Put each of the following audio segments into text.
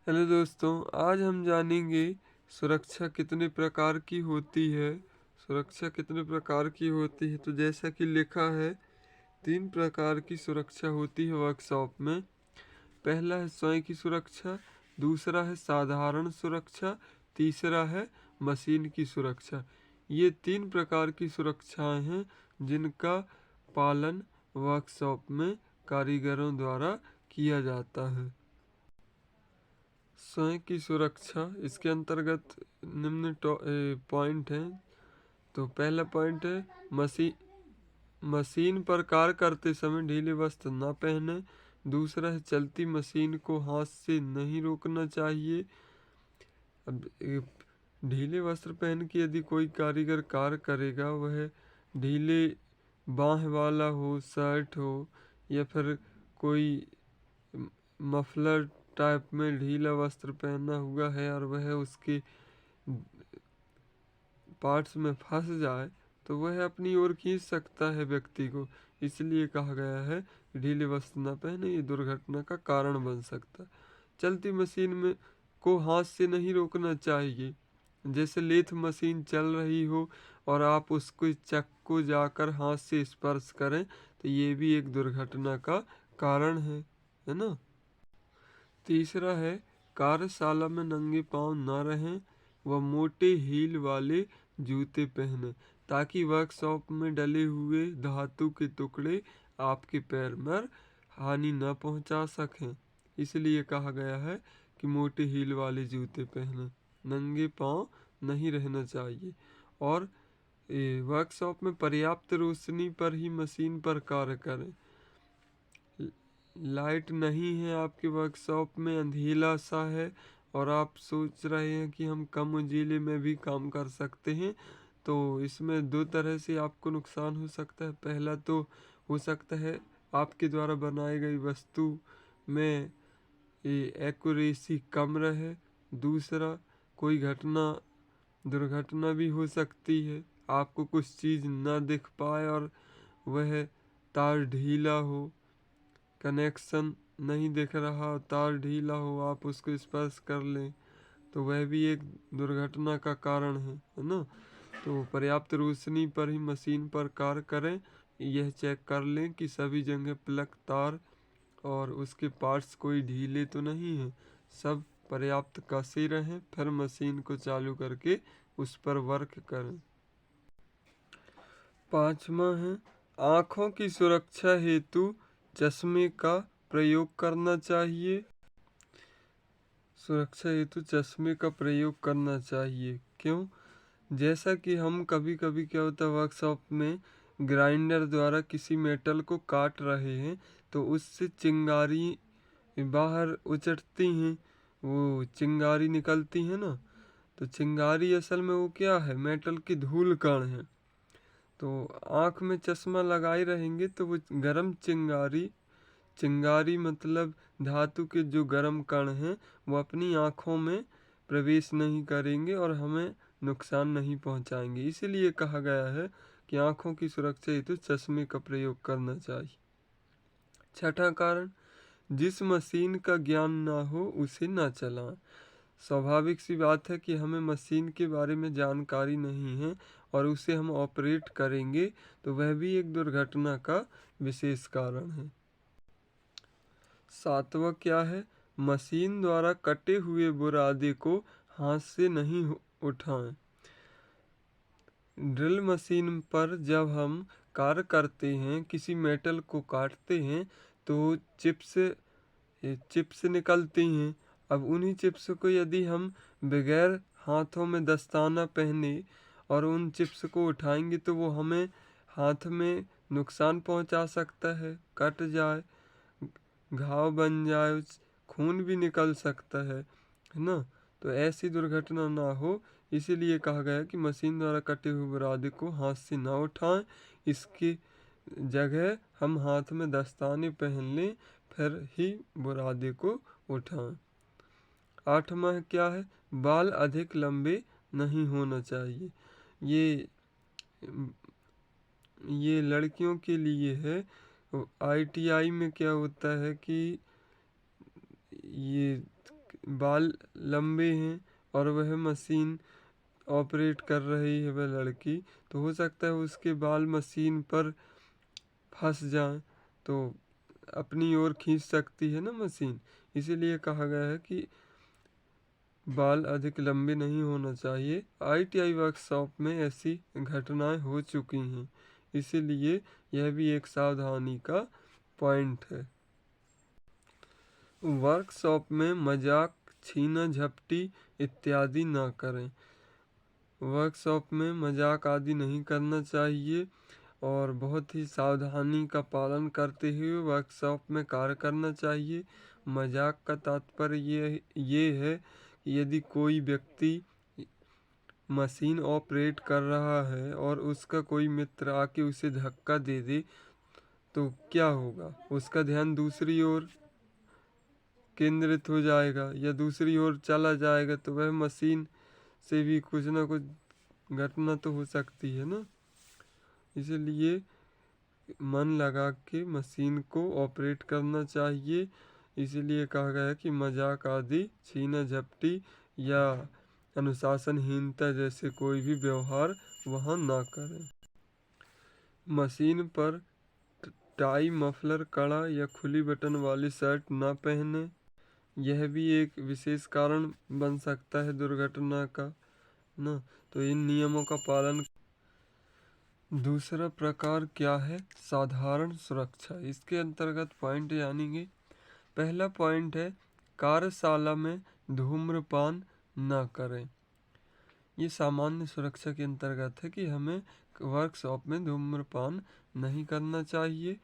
Hello दोस्तों, आज हम जानेंगे सुरक्षा कितने प्रकार की होती है। सुरक्षा कितने प्रकार की होती है तो जैसा कि लिखा है, 3 प्रकार की सुरक्षा होती है वर्कशॉप में। पहला है स्वयं की सुरक्षा, दूसरा है साधारण सुरक्षा, तीसरा है मशीन की सुरक्षा। ये 3 प्रकार की सुरक्षाएं हैं जिनका पालन वर्कशॉप में कारीगरों द्वारा किया जाता है। स्वयं की सुरक्षा, इसके अंतर्गत निम्न पॉइंट हैं। तो पहला पॉइंट है मशीन पर कार्य करते समय ढीले वस्त्र न पहने। दूसरा है चलती मशीन को हाथ से नहीं रोकना चाहिए। अब ढीले वस्त्र पहन के यदि कोई कारीगर कार्य करेगा, वह ढीले बाह वाला हो, शर्ट हो या फिर कोई मफलर टाइप में ढीला वस्त्र पहना हुआ है और वह उसके पार्ट्स में फंस जाए तो वह अपनी ओर खींच सकता है व्यक्ति को। इसलिए कहा गया है ढीले वस्त्र न पहने, ये दुर्घटना का कारण बन सकता है। चलती मशीन में को हाथ से नहीं रोकना चाहिए। जैसे लेथ मशीन चल रही हो और आप उसको चक को जाकर हाथ से स्पर्श करें तो ये भी एक दुर्घटना का कारण है ना। तीसरा है कार्यशाला में नंगे पांव न रहें व मोटे हील वाले जूते पहने, ताकि वर्कशॉप में डले हुए धातु के टुकड़े आपके पैर में हानि न पहुंचा सकें। इसलिए कहा गया है कि मोटे हील वाले जूते पहने, नंगे पांव नहीं रहना चाहिए। और वर्कशॉप में पर्याप्त रोशनी पर ही मशीन पर कार्य करें। लाइट नहीं है आपके वर्कशॉप में, अंधेला सा है और आप सोच रहे हैं कि हम कम उजीले में भी काम कर सकते हैं, तो इसमें 2 तरह से आपको नुकसान हो सकता है। पहला तो हो सकता है आपके द्वारा बनाई गई वस्तु में एक्यूरेसी कम रहे। दूसरा, कोई दुर्घटना भी हो सकती है, आपको कुछ चीज़ ना दिख पाए और वह तार ढीला हो, कनेक्शन नहीं दिख रहा, तार ढीला हो, आप उसको स्पर्श कर लें तो वह भी एक दुर्घटना का कारण है ना। तो पर्याप्त रोशनी पर ही मशीन पर कार्य करें। यह चेक कर लें कि सभी जगह प्लग, तार और उसके पार्ट्स कोई ढीले तो नहीं हैं, सब पर्याप्त कसे रहें, फिर मशीन को चालू करके उस पर वर्क करें। पांचवा है आँखों की सुरक्षा हेतु चश्मे का प्रयोग करना चाहिए। सुरक्षा हेतु चश्मे का प्रयोग करना चाहिए। क्यों? जैसा कि हम कभी कभी क्या होता है, वर्कशॉप में ग्राइंडर द्वारा किसी मेटल को काट रहे हैं तो उससे चिंगारी बाहर उचटती हैं, वो चिंगारी निकलती है ना। तो चिंगारी असल में वो क्या है, मेटल की धूल कण है। तो आँख में चश्मा लगाए रहेंगे तो वो गर्म चिंगारी, चिंगारी मतलब धातु के जो गर्म कण हैं वो अपनी आँखों में प्रवेश नहीं करेंगे और हमें नुकसान नहीं पहुंचाएंगे। इसीलिए कहा गया है कि आँखों की सुरक्षा हेतु चश्मे का प्रयोग करना चाहिए। छठा कारण, जिस मशीन का ज्ञान ना हो उसे ना चलाएं। स्वाभाविक सी बात है कि हमें मशीन के बारे में जानकारी नहीं है और उसे हम ऑपरेट करेंगे तो वह भी एक दुर्घटना का विशेष कारण है। सातवां क्या है, मशीन द्वारा कटे हुए बुरादे को हाथ से नहीं उठाएं। ड्रिल मशीन पर जब हम कार्य करते हैं, किसी मेटल को काटते हैं तो चिप्स निकलती हैं। अब उन्हीं चिप्स को यदि हम बगैर हाथों में दस्ताना पहने और उन चिप्स को उठाएंगे तो वो हमें हाथ में नुकसान पहुंचा सकता है, कट जाए, घाव बन जाए, खून भी निकल सकता है ना। तो ऐसी दुर्घटना ना हो, इसीलिए कहा गया है कि मशीन द्वारा कटे हुए बुरादे को हाथ से ना उठाएं। इसकी जगह हम हाथ में दस्ताने पहन लें, फिर ही बुरादे को उठाएं। आठवां क्या है, बाल अधिक लंबे नहीं होना चाहिए। ये ये लड़कियों के लिए है। आईटीआई में क्या होता है कि ये बाल लंबे हैं और वह मशीन ऑपरेट कर रही है वह लड़की, तो हो सकता है उसके बाल मशीन पर फंस जाएं, तो अपनी ओर खींच सकती है ना मशीन। इसीलिए कहा गया है कि बाल अधिक लंबे नहीं होना चाहिए। आईटीआई वर्कशॉप में ऐसी घटनाएं हो चुकी हैं, इसीलिए यह भी एक सावधानी का पॉइंट है। वर्कशॉप में मजाक, छीना झपटी इत्यादि ना करें। वर्कशॉप में मजाक आदि नहीं करना चाहिए और बहुत ही सावधानी का पालन करते हुए वर्कशॉप में कार्य करना चाहिए। मजाक का तात्पर्य ये है कि यदि कोई व्यक्ति मशीन ऑपरेट कर रहा है और उसका कोई मित्र आके उसे धक्का दे दे, तो क्या होगा, उसका ध्यान दूसरी ओर केंद्रित हो जाएगा या दूसरी ओर चला जाएगा, तो वह मशीन से भी कुछ ना कुछ घटना तो हो सकती है ना। इसलिए मन लगा के मशीन को ऑपरेट करना चाहिए। इसीलिए कहा गया है कि मजाक आदि, छीना झपटी या अनुशासनहीनता जैसे कोई भी व्यवहार वहाँ ना करें। मशीन पर टाई, मफलर, कड़ा या खुली बटन वाली शर्ट ना पहने। यह भी एक विशेष कारण बन सकता है दुर्घटना का ना, तो इन नियमों का पालन। दूसरा प्रकार क्या है, साधारण सुरक्षा। इसके अंतर्गत पॉइंट जानेंगे। पहला पॉइंट है कार्यशाला में धूम्रपान न करें। ये सामान्य सुरक्षा के अंतर्गत है कि हमें वर्कशॉप में धूम्रपान नहीं करना चाहिए।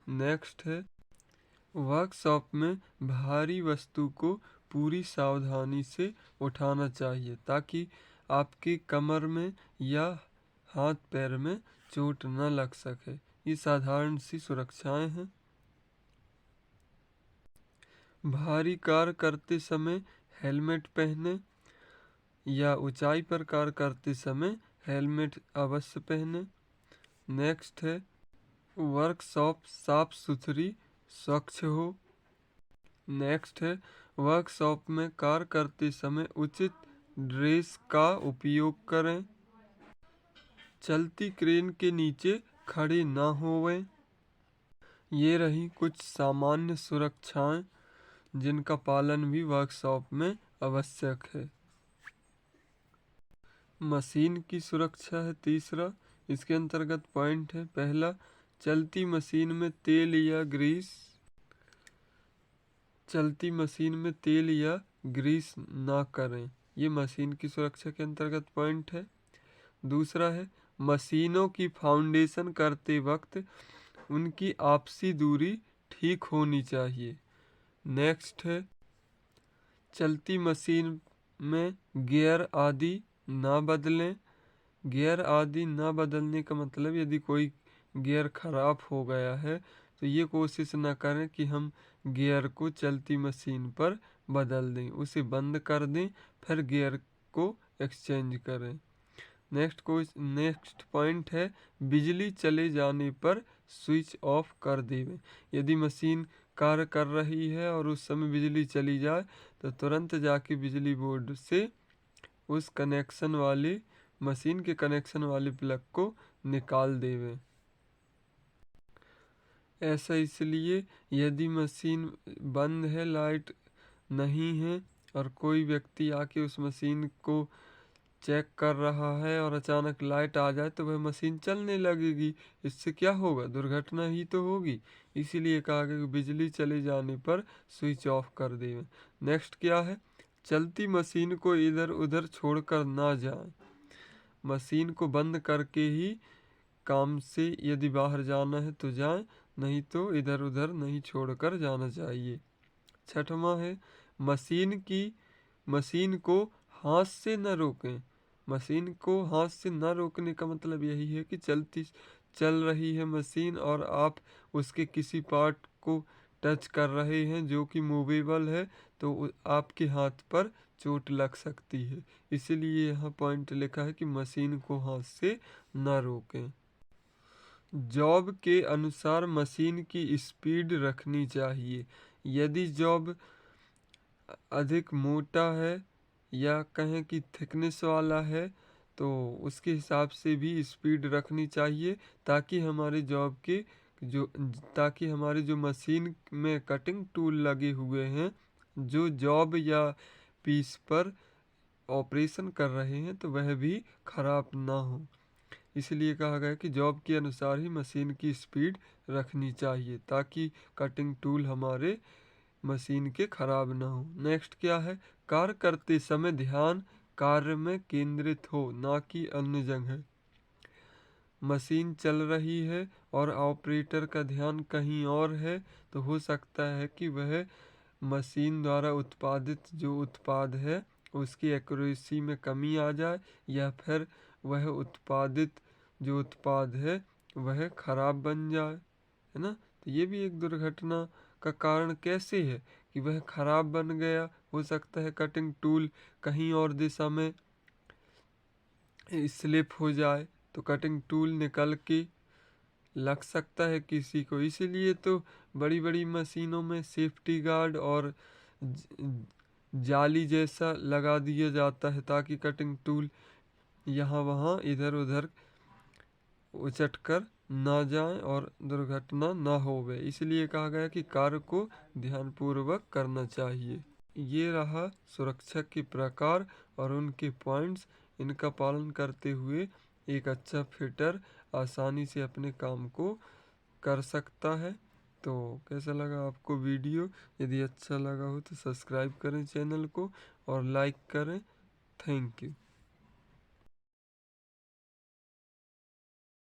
नेक्स्ट है वर्कशॉप में भारी वस्तु को पूरी सावधानी से उठाना चाहिए ताकि आपकी कमर में या हाथ पैर में चोट न लग सके। ये साधारण सी सुरक्षाएं हैं। भारी कार्य करते समय हेलमेट पहने या ऊंचाई पर कार्य करते समय हेलमेट अवश्य पहने। नेक्स्ट है वर्कशॉप साफ सुथरी स्वच्छ हो। नेक्स्ट है वर्कशॉप में कार्य करते समय उचित ड्रेस का उपयोग करें। चलती क्रेन के नीचे खड़े ना होवें। ये रही कुछ सामान्य सुरक्षाएं जिनका पालन भी वर्कशॉप में आवश्यक है। मशीन की सुरक्षा है तीसरा। इसके अंतर्गत पॉइंट है पहला, चलती मशीन में तेल या ग्रीस ना करें। ये मशीन की सुरक्षा के अंतर्गत पॉइंट है। दूसरा है मशीनों की फाउंडेशन करते वक्त उनकी आपसी दूरी ठीक होनी चाहिए। नेक्स्ट है चलती मशीन में गियर आदि ना बदलें। गियर आदि ना बदलने का मतलब यदि कोई गियर खराब हो गया है तो ये कोशिश ना करें कि हम गियर को चलती मशीन पर बदल दें, उसे बंद कर दें फिर गियर को एक्सचेंज करें। नेक्स्ट पॉइंट है बिजली चले जाने पर स्विच ऑफ कर दें। यदि मशीन कार्य कर रही है और उस समय बिजली चली जाए तो तुरंत जाके बिजली बोर्ड से उस मशीन के कनेक्शन वाले प्लग को निकाल देवें। ऐसा इसलिए यदि मशीन बंद है, लाइट नहीं है और कोई व्यक्ति आके उस मशीन को चेक कर रहा है और अचानक लाइट आ जाए तो वह मशीन चलने लगेगी। इससे क्या होगा, दुर्घटना ही तो होगी। इसीलिए कहा गया कि बिजली चले जाने पर स्विच ऑफ कर दें। नेक्स्ट क्या है, चलती मशीन को इधर उधर छोड़कर ना जाएं। मशीन को बंद करके ही काम से यदि बाहर जाना है तो जाएं, नहीं तो इधर उधर नहीं छोड़कर जाना चाहिए। छठवां है मशीन को हाथ से न रोकें। मशीन को हाथ से न रोकने का मतलब यही है कि चल रही है मशीन और आप उसके किसी पार्ट को टच कर रहे हैं जो कि मूवेबल है, तो आपके हाथ पर चोट लग सकती है। इसीलिए यहाँ पॉइंट लिखा है कि मशीन को हाथ से न रोकें। जॉब के अनुसार मशीन की स्पीड रखनी चाहिए। यदि जॉब अधिक मोटा है या कहें कि थिकनेस वाला है, तो उसके हिसाब से भी स्पीड रखनी चाहिए, ताकि हमारे जॉब के जो ताकि हमारे जो मशीन में कटिंग टूल लगे हुए हैं, जो जॉब या पीस पर ऑपरेशन कर रहे हैं, तो वह भी खराब ना हो। इसलिए कहा गया कि जॉब के अनुसार ही मशीन की स्पीड रखनी चाहिए, ताकि कटिंग टूल हमारे मशीन के खराब ना हो। नेक्स्ट क्या है, कार्य करते समय ध्यान कार्य में केंद्रित हो, ना कि अन्य जगह। मशीन चल रही है और ऑपरेटर का ध्यान कहीं और है, तो हो सकता है कि वह मशीन द्वारा उत्पादित जो उत्पाद है उसकी एक्यूरेसी में कमी आ जाए, या फिर वह उत्पादित जो उत्पाद है वह खराब बन जाए, है ना। तो ये भी एक दुर्घटना का कारण कैसे है कि वह खराब बन गया। हो सकता है कटिंग टूल कहीं और दिशा में स्लिप हो जाए, तो कटिंग टूल निकल के लग सकता है किसी को। इसीलिए तो बड़ी बड़ी मशीनों में सेफ्टी गार्ड और ज- जाली जैसा लगा दिया जाता है, ताकि कटिंग टूल यहाँ वहाँ इधर उधर उचट कर ना जाए और दुर्घटना ना होवे। इसलिए कहा गया कि कार्य को ध्यानपूर्वक करना चाहिए। ये रहा सुरक्षा के प्रकार और उनके पॉइंट्स। इनका पालन करते हुए एक अच्छा फिटर आसानी से अपने काम को कर सकता है। तो कैसा लगा आपको वीडियो? यदि अच्छा लगा हो तो सब्सक्राइब करें चैनल को और लाइक करें। Thank you.